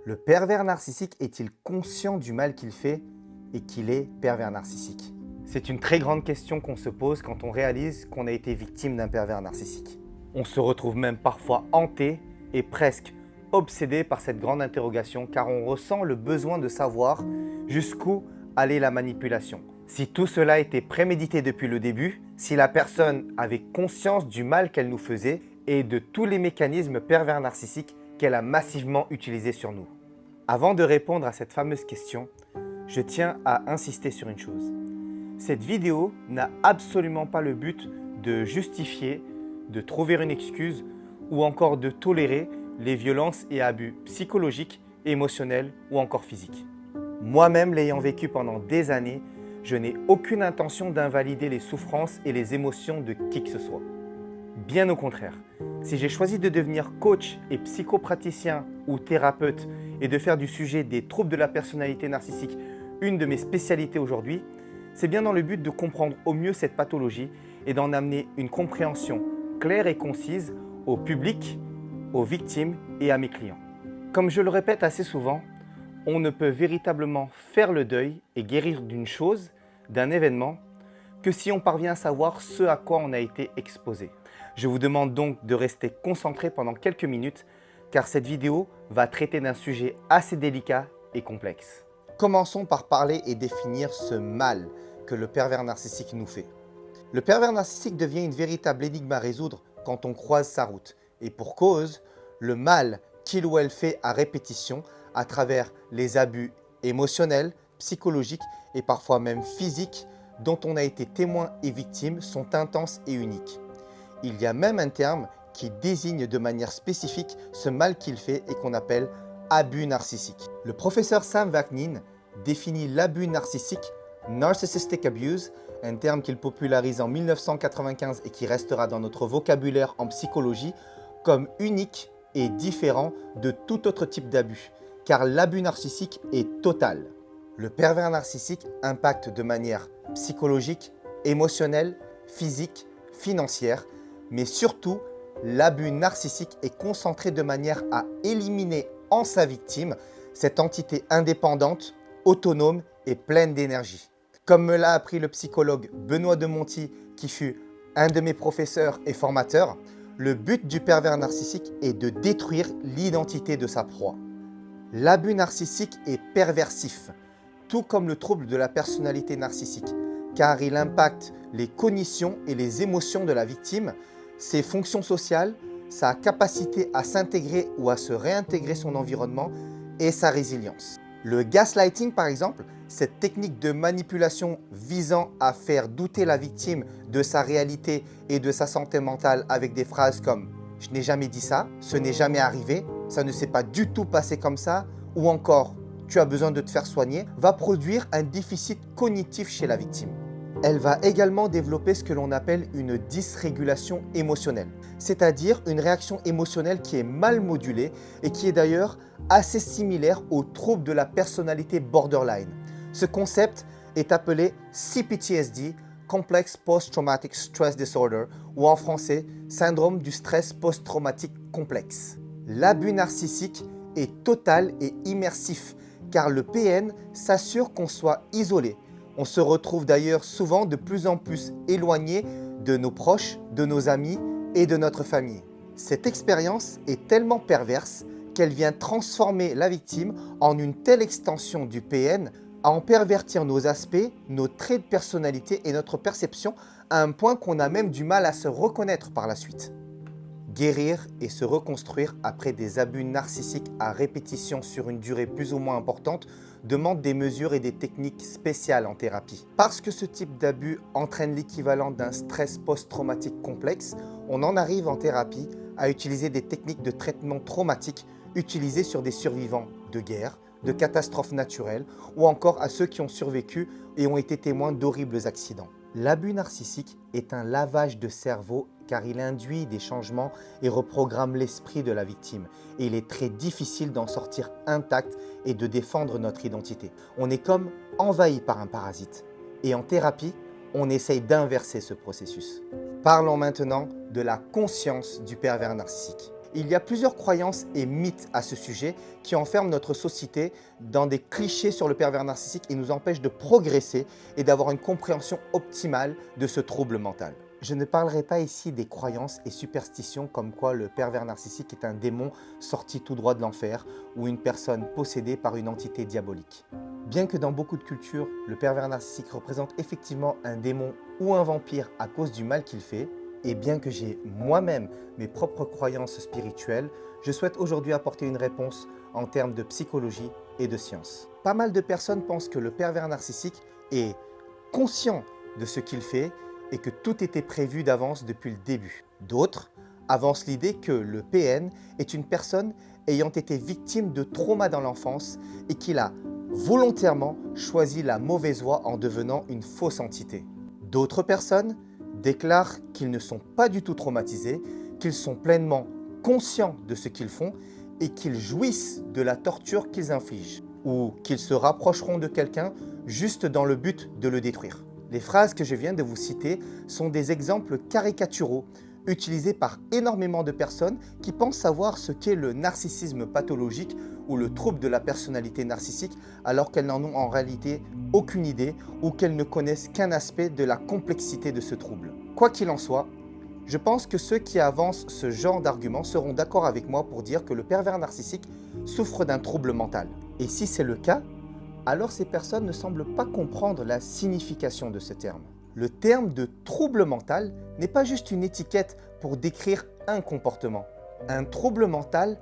Le pervers narcissique est-il conscient du mal qu'il fait et qu'il est pervers narcissique? C'est une très grande question qu'on se pose quand on réalise qu'on a été victime d'un pervers narcissique. On se retrouve même parfois hanté et presque obsédé par cette grande interrogation car on ressent le besoin de savoir jusqu'où allait la manipulation. Si tout cela était prémédité depuis le début, si la personne avait conscience du mal qu'elle nous faisait et de tous les mécanismes pervers narcissiques qu'elle a massivement utilisés sur nous. Avant de répondre à cette fameuse question, je tiens à insister sur une chose. Cette vidéo n'a absolument pas le but de justifier, de trouver une excuse ou encore de tolérer les violences et abus psychologiques, émotionnels ou encore physiques. Moi-même l'ayant vécu pendant des années, je n'ai aucune intention d'invalider les souffrances et les émotions de qui que ce soit. Bien au contraire, si j'ai choisi de devenir coach et psychopraticien ou thérapeute et de faire du sujet des troubles de la personnalité narcissique une de mes spécialités aujourd'hui, c'est bien dans le but de comprendre au mieux cette pathologie et d'en amener une compréhension claire et concise au public, aux victimes et à mes clients. Comme je le répète assez souvent, on ne peut véritablement faire le deuil et guérir d'une chose, d'un événement, que si on parvient à savoir ce à quoi on a été exposé. Je vous demande donc de rester concentré pendant quelques minutes car cette vidéo va traiter d'un sujet assez délicat et complexe. Commençons par parler et définir ce mal que le pervers narcissique nous fait. Le pervers narcissique devient une véritable énigme à résoudre quand on croise sa route. Et pour cause, le mal qu'il ou elle fait à répétition à travers les abus émotionnels, psychologiques et parfois même physiques dont on a été témoin et victime sont intenses et uniques. Il y a même un terme qui désigne de manière spécifique ce mal qu'il fait et qu'on appelle abus narcissique. Le professeur Sam Vaknin définit l'abus narcissique, narcissistic abuse, un terme qu'il popularise en 1995 et qui restera dans notre vocabulaire en psychologie, comme unique et différent de tout autre type d'abus, car l'abus narcissique est total. Le pervers narcissique impacte de manière psychologique, émotionnelle, physique, financière, mais surtout, l'abus narcissique est concentré de manière à éliminer en sa victime cette entité indépendante, autonome et pleine d'énergie. Comme me l'a appris le psychologue Benoît Demonty, qui fut un de mes professeurs et formateurs, le but du pervers narcissique est de détruire l'identité de sa proie. L'abus narcissique est perversif, tout comme le trouble de la personnalité narcissique, car il impacte les cognitions et les émotions de la victime, ses fonctions sociales, sa capacité à s'intégrer ou à se réintégrer son environnement et sa résilience. Le gaslighting, par exemple, cette technique de manipulation visant à faire douter la victime de sa réalité et de sa santé mentale avec des phrases comme « je n'ai jamais dit ça »,« ce n'est jamais arrivé »,« ça ne s'est pas du tout passé comme ça » ou encore « tu as besoin de te faire soigner », va produire un déficit cognitif chez la victime. Elle va également développer ce que l'on appelle une dysrégulation émotionnelle, c'est-à-dire une réaction émotionnelle qui est mal modulée et qui est d'ailleurs assez similaire au trouble de la personnalité borderline. Ce concept est appelé CPTSD, Complex Post-Traumatic Stress Disorder, ou en français, syndrome du stress post-traumatique complexe. L'abus narcissique est total et immersif, car le PN s'assure qu'on soit isolé. On se retrouve d'ailleurs souvent de plus en plus éloigné de nos proches, de nos amis et de notre famille. Cette expérience est tellement perverse qu'elle vient transformer la victime en une telle extension du PN à en pervertir nos aspects, nos traits de personnalité et notre perception à un point qu'on a même du mal à se reconnaître par la suite. Guérir et se reconstruire après des abus narcissiques à répétition sur une durée plus ou moins importante demande des mesures et des techniques spéciales en thérapie. Parce que ce type d'abus entraîne l'équivalent d'un stress post-traumatique complexe, on en arrive en thérapie à utiliser des techniques de traitement traumatique utilisées sur des survivants de guerre, de catastrophes naturelles ou encore à ceux qui ont survécu et ont été témoins d'horribles accidents. L'abus narcissique est un lavage de cerveau car il induit des changements et reprogramme l'esprit de la victime. Et il est très difficile d'en sortir intact et de défendre notre identité. On est comme envahi par un parasite. Et en thérapie, on essaye d'inverser ce processus. Parlons maintenant de la conscience du pervers narcissique. Il y a plusieurs croyances et mythes à ce sujet qui enferment notre société dans des clichés sur le pervers narcissique et nous empêchent de progresser et d'avoir une compréhension optimale de ce trouble mental. Je ne parlerai pas ici des croyances et superstitions comme quoi le pervers narcissique est un démon sorti tout droit de l'enfer ou une personne possédée par une entité diabolique. Bien que dans beaucoup de cultures, le pervers narcissique représente effectivement un démon ou un vampire à cause du mal qu'il fait, et bien que j'ai moi-même mes propres croyances spirituelles, je souhaite aujourd'hui apporter une réponse en termes de psychologie et de science. Pas mal de personnes pensent que le pervers narcissique est conscient de ce qu'il fait et que tout était prévu d'avance depuis le début. D'autres avancent l'idée que le PN est une personne ayant été victime de traumas dans l'enfance et qu'il a volontairement choisi la mauvaise voie en devenant une fausse entité. D'autres personnes déclarent qu'ils ne sont pas du tout traumatisés, qu'ils sont pleinement conscients de ce qu'ils font et qu'ils jouissent de la torture qu'ils infligent, ou qu'ils se rapprocheront de quelqu'un juste dans le but de le détruire. Les phrases que je viens de vous citer sont des exemples caricaturaux utilisés par énormément de personnes qui pensent savoir ce qu'est le narcissisme pathologique ou le trouble de la personnalité narcissique alors qu'elles n'en ont en réalité aucune idée ou qu'elles ne connaissent qu'un aspect de la complexité de ce trouble. Quoi qu'il en soit, je pense que ceux qui avancent ce genre d'arguments seront d'accord avec moi pour dire que le pervers narcissique souffre d'un trouble mental. Et si c'est le cas, alors ces personnes ne semblent pas comprendre la signification de ce terme. Le terme de trouble mental n'est pas juste une étiquette pour décrire un comportement. Un trouble mental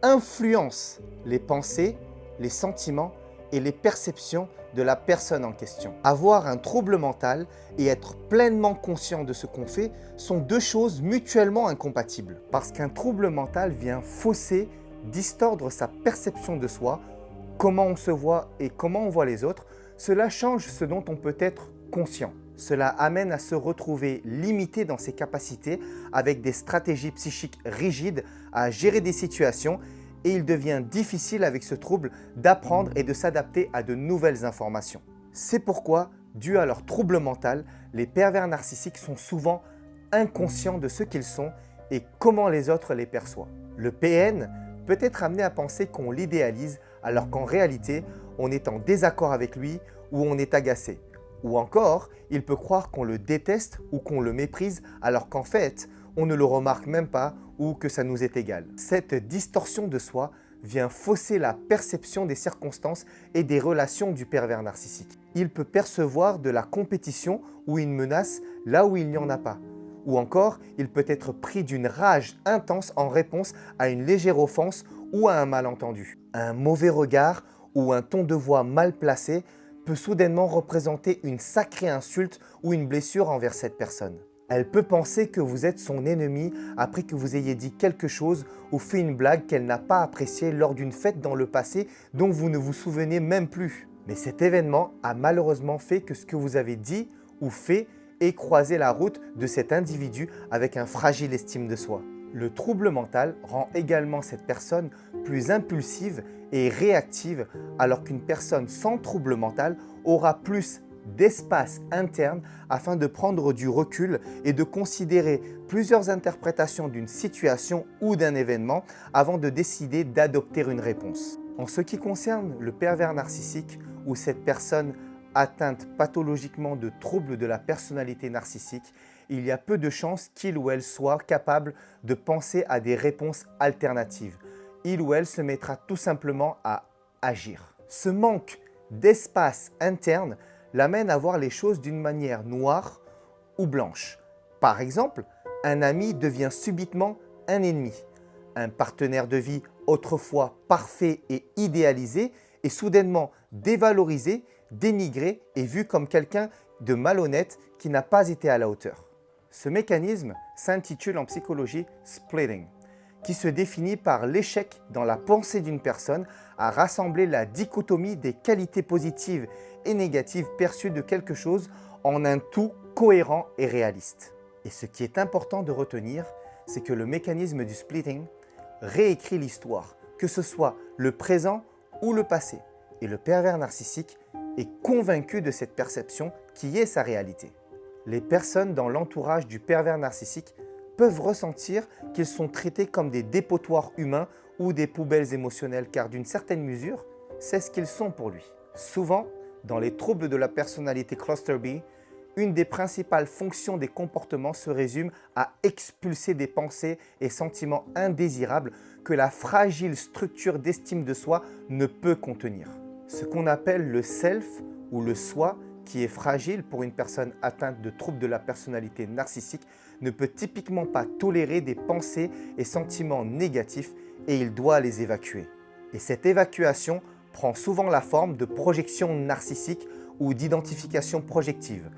influence les pensées, les sentiments et les perceptions de la personne en question. Avoir un trouble mental et être pleinement conscient de ce qu'on fait sont deux choses mutuellement incompatibles. Parce qu'un trouble mental vient fausser, distordre sa perception de soi, comment on se voit et comment on voit les autres, cela change ce dont on peut être conscient. Cela amène à se retrouver limité dans ses capacités avec des stratégies psychiques rigides à gérer des situations et il devient difficile avec ce trouble d'apprendre et de s'adapter à de nouvelles informations. C'est pourquoi, dû à leur trouble mental, les pervers narcissiques sont souvent inconscients de ce qu'ils sont et comment les autres les perçoivent. Le PN peut être amené à penser qu'on l'idéalise alors qu'en réalité, on est en désaccord avec lui ou on est agacé. Ou encore, il peut croire qu'on le déteste ou qu'on le méprise alors qu'en fait, on ne le remarque même pas ou que ça nous est égal. Cette distorsion de soi vient fausser la perception des circonstances et des relations du pervers narcissique. Il peut percevoir de la compétition ou une menace là où il n'y en a pas. Ou encore, il peut être pris d'une rage intense en réponse à une légère offense ou à un malentendu. Un mauvais regard ou un ton de voix mal placé peut soudainement représenter une sacrée insulte ou une blessure envers cette personne. Elle peut penser que vous êtes son ennemi après que vous ayez dit quelque chose ou fait une blague qu'elle n'a pas appréciée lors d'une fête dans le passé dont vous ne vous souvenez même plus. Mais cet événement a malheureusement fait que ce que vous avez dit ou fait ait croisé la route de cet individu avec un fragile estime de soi. Le trouble mental rend également cette personne plus impulsive et réactive alors qu'une personne sans trouble mental aura plus d'espace interne afin de prendre du recul et de considérer plusieurs interprétations d'une situation ou d'un événement avant de décider d'adopter une réponse. En ce qui concerne le pervers narcissique ou cette personne atteinte pathologiquement de troubles de la personnalité narcissique, il y a peu de chances qu'il ou elle soit capable de penser à des réponses alternatives. Il ou elle se mettra tout simplement à agir. Ce manque d'espace interne l'amène à voir les choses d'une manière noire ou blanche. Par exemple, un ami devient subitement un ennemi. Un partenaire de vie autrefois parfait et idéalisé est soudainement dévalorisé, dénigré et vu comme quelqu'un de malhonnête qui n'a pas été à la hauteur. Ce mécanisme s'intitule en psychologie « splitting », qui se définit par l'échec dans la pensée d'une personne à rassembler la dichotomie des qualités positives et négatives perçues de quelque chose en un tout cohérent et réaliste. Et ce qui est important de retenir, c'est que le mécanisme du splitting réécrit l'histoire, que ce soit le présent ou le passé. Et le pervers narcissique est convaincu de cette perception qui est sa réalité. Les personnes dans l'entourage du pervers narcissique peuvent ressentir qu'ils sont traités comme des dépotoirs humains ou des poubelles émotionnelles, car d'une certaine mesure, c'est ce qu'ils sont pour lui. Souvent, dans les troubles de la personnalité Cluster B, une des principales fonctions des comportements se résume à expulser des pensées et sentiments indésirables que la fragile structure d'estime de soi ne peut contenir. Ce qu'on appelle le self ou le soi, qui est fragile pour une personne atteinte de troubles de la personnalité narcissique, ne peut typiquement pas tolérer des pensées et sentiments négatifs et il doit les évacuer. Et cette évacuation prend souvent la forme de projection narcissique ou d'identification projective,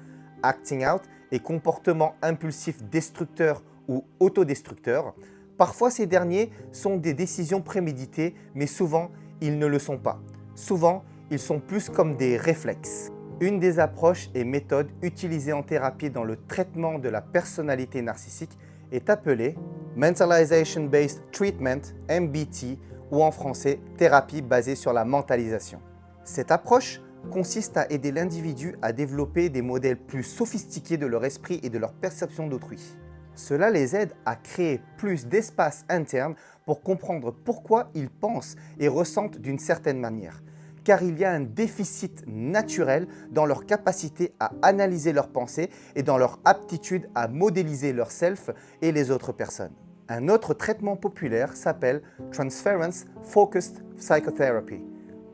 acting out et comportements impulsifs destructeurs ou autodestructeurs. Parfois, ces derniers sont des décisions préméditées, mais souvent, ils ne le sont pas. Souvent, ils sont plus comme des réflexes. Une des approches et méthodes utilisées en thérapie dans le traitement de la personnalité narcissique est appelée Mentalization Based Treatment, MBT, ou en français, thérapie basée sur la mentalisation. Cette approche consiste à aider l'individu à développer des modèles plus sophistiqués de leur esprit et de leur perception d'autrui. Cela les aide à créer plus d'espace interne pour comprendre pourquoi ils pensent et ressentent d'une certaine manière, car il y a un déficit naturel dans leur capacité à analyser leurs pensées et dans leur aptitude à modéliser leur self et les autres personnes. Un autre traitement populaire s'appelle Transference Focused Psychotherapy,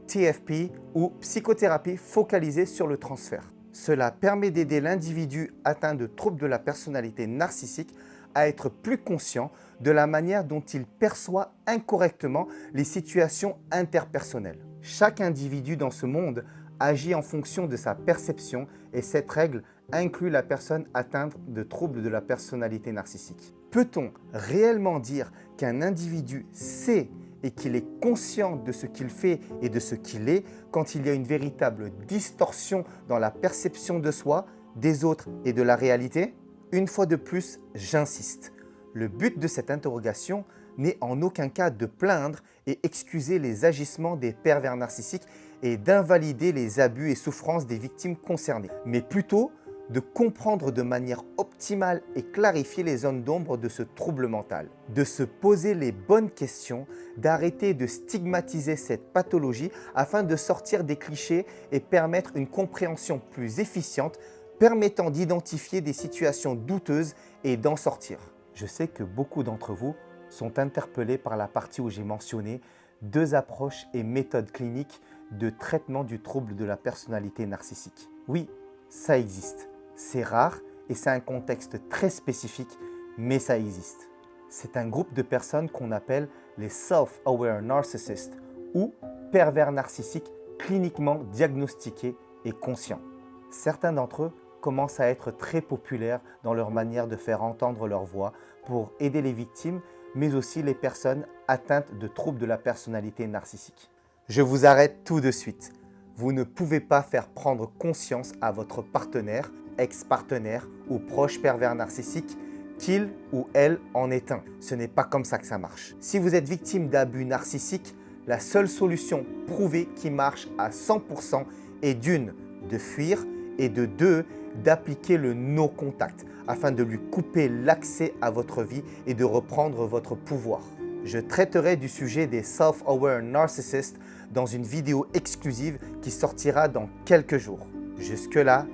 TFP, ou psychothérapie focalisée sur le transfert. Cela permet d'aider l'individu atteint de troubles de la personnalité narcissique à être plus conscient de la manière dont il perçoit incorrectement les situations interpersonnelles. Chaque individu dans ce monde agit en fonction de sa perception et cette règle inclut la personne atteinte de troubles de la personnalité narcissique. Peut-on réellement dire qu'un individu sait et qu'il est conscient de ce qu'il fait et de ce qu'il est quand il y a une véritable distorsion dans la perception de soi, des autres et de la réalité? Une fois de plus, j'insiste. Le but de cette interrogation n'est en aucun cas de plaindre et excuser les agissements des pervers narcissiques et d'invalider les abus et souffrances des victimes concernées, mais plutôt de comprendre de manière optimale et clarifier les zones d'ombre de ce trouble mental, de se poser les bonnes questions, d'arrêter de stigmatiser cette pathologie afin de sortir des clichés et permettre une compréhension plus efficiente, permettant d'identifier des situations douteuses et d'en sortir. Je sais que beaucoup d'entre vous sont interpellés par la partie où j'ai mentionné 2 approches et méthodes cliniques de traitement du trouble de la personnalité narcissique. Oui, ça existe. C'est rare et c'est un contexte très spécifique, mais ça existe. C'est un groupe de personnes qu'on appelle les self-aware narcissists ou pervers narcissiques cliniquement diagnostiqués et conscients. Certains d'entre eux commencent à être très populaires dans leur manière de faire entendre leur voix pour aider les victimes, mais aussi les personnes atteintes de troubles de la personnalité narcissique. Je vous arrête tout de suite. Vous ne pouvez pas faire prendre conscience à votre partenaire, ex-partenaire ou proche pervers narcissique qu'il ou elle en est un. Ce n'est pas comme ça que ça marche. Si vous êtes victime d'abus narcissiques, la seule solution prouvée qui marche à 100% est d'une, de fuir et de deux, d'appliquer le no contact afin de lui couper l'accès à votre vie et de reprendre votre pouvoir. Je traiterai du sujet des self-aware narcissists dans une vidéo exclusive qui sortira dans quelques jours. Jusque-là,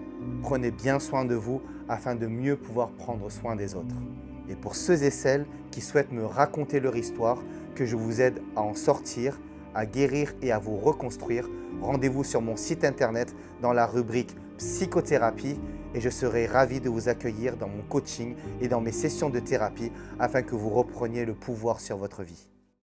prenez bien soin de vous afin de mieux pouvoir prendre soin des autres. Et pour ceux et celles qui souhaitent me raconter leur histoire, que je vous aide à en sortir, à guérir et à vous reconstruire, rendez-vous sur mon site internet dans la rubrique psychothérapie et je serai ravi de vous accueillir dans mon coaching et dans mes sessions de thérapie afin que vous repreniez le pouvoir sur votre vie.